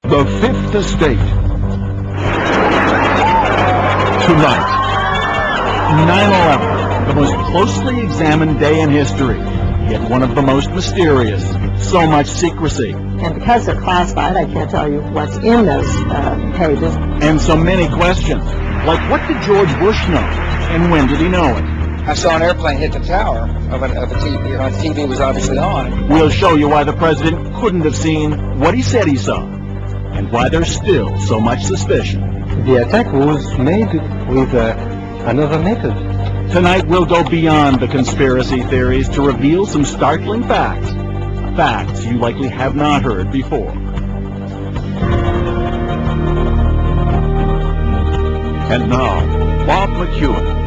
The Fifth Estate. Tonight, 9/11, the most closely examined day in history, yet one of the most mysterious. So much secrecy. And because they're classified, I can't tell you what's in those pages. And so many questions, like what did George Bush know, and when did he know it? I saw an airplane hit the tower of a TV. You know, the TV was obviously on. We'll show you why the president couldn't have seen what he said he saw, and why there's still so much suspicion. The attack was made with another method. Tonight we'll go beyond the conspiracy theories to reveal some startling facts. Facts you likely have not heard before. And now, Bob McEwen.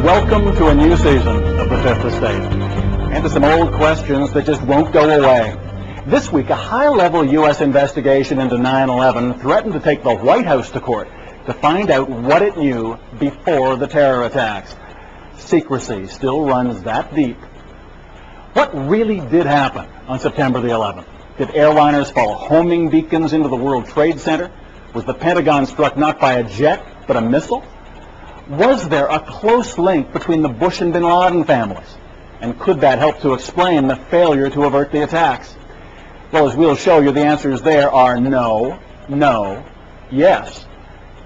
Welcome to a new season of The Fifth Estate, and to some old questions that just won't go away. This week, a high-level U.S. investigation into 9/11 threatened to take the White House to court to find out what it knew before the terror attacks. Secrecy still runs that deep. What really did happen on September the 11th? Did airliners fall homing beacons into the World Trade Center? Was the Pentagon struck not by a jet, but a missile? Was there a close link between the Bush and bin Laden families? And could that help to explain the failure to avert the attacks? Well, as we'll show you, the answers there are no, no, yes,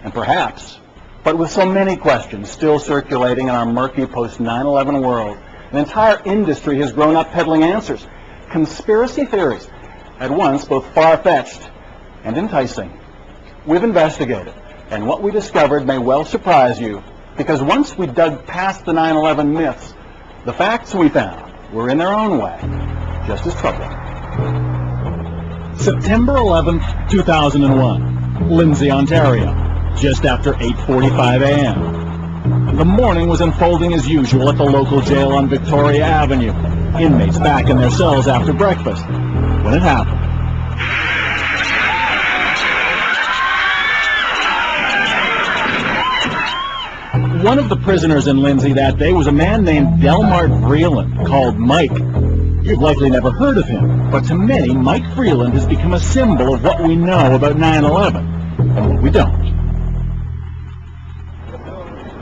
and perhaps. But with so many questions still circulating in our murky post-9/11 world, an entire industry has grown up peddling answers. Conspiracy theories, at once both far-fetched and enticing. We've investigated, and what we discovered may well surprise you, because once we dug past the 9/11 myths, the facts we found were in their own way just as troubling. September 11th, 2001, Lindsay, Ontario, just after 8:45 a.m. The morning was unfolding as usual at the local jail on Victoria Avenue. Inmates back in their cells after breakfast. When it happened. One of the prisoners in Lindsay that day was a man named Delmart Vreeland, called Mike. You've likely never heard of him, but to many, Mike Vreeland has become a symbol of what we know about 9/11 and what we don't.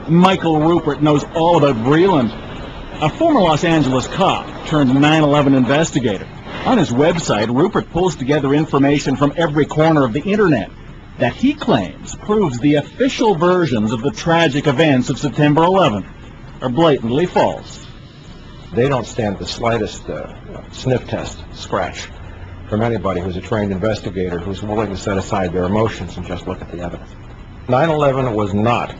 Michael Rupert knows all about Vreeland, a former Los Angeles cop turned 9/11 investigator. On his website, Rupert pulls together information from every corner of the internet that he claims proves the official versions of the tragic events of September 11th are blatantly false. They don't stand the slightest sniff test, scratch, from anybody who's a trained investigator who's willing to set aside their emotions and just look at the evidence. 9/11 was not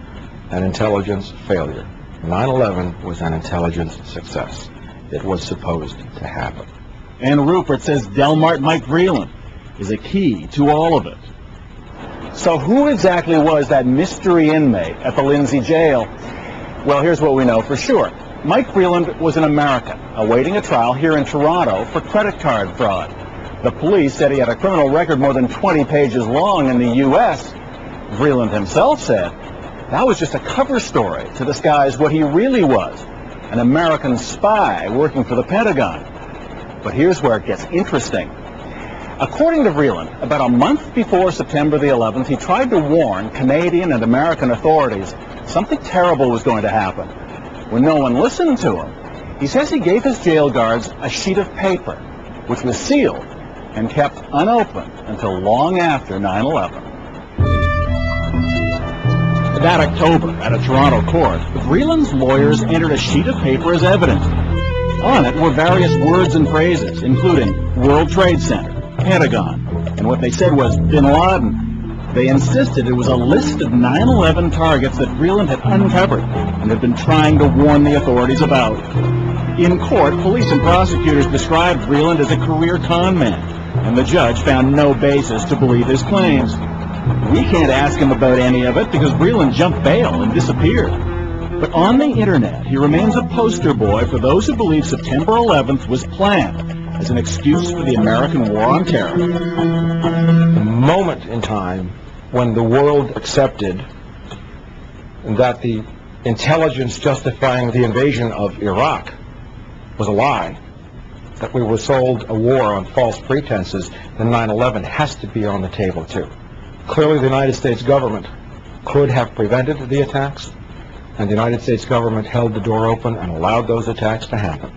an intelligence failure. 9/11 was an intelligence success. It was supposed to happen. And Rupert says Delmart Mike Vreeland is a key to all of it. So who exactly was that mystery inmate at the Lindsay jail? Well, here's what we know for sure. Mike Vreeland was an American awaiting a trial here in Toronto for credit card fraud. The police said he had a criminal record more than 20 pages long in the U.S. Vreeland himself said that was just a cover story to disguise what he really was, an American spy working for the Pentagon. But here's where it gets interesting. According to Vreeland, about a month before September the 11th, he tried to warn Canadian and American authorities something terrible was going to happen. When no one listened to him, he says he gave his jail guards a sheet of paper, which was sealed and kept unopened until long after 9/11. That October, at a Toronto court, Vreeland's lawyers entered a sheet of paper as evidence. On it were various words and phrases, including World Trade Center, Pentagon, and what they said was bin Laden. They insisted it was a list of 9/11 targets that Vreeland had uncovered and had been trying to warn the authorities about. In court, police and prosecutors described Vreeland as a career con man, and the judge found no basis to believe his claims. We can't ask him about any of it because Vreeland jumped bail and disappeared. But on the internet, he remains a poster boy for those who believe September 11th was planned as an excuse for the American war on terror. The moment in time when the world accepted that the intelligence justifying the invasion of Iraq was a lie that we were sold a war on false pretenses, then 9/11 has to be on the table too. Clearly, the United States government could have prevented the attacks, and the United States government held the door open and allowed those attacks to happen.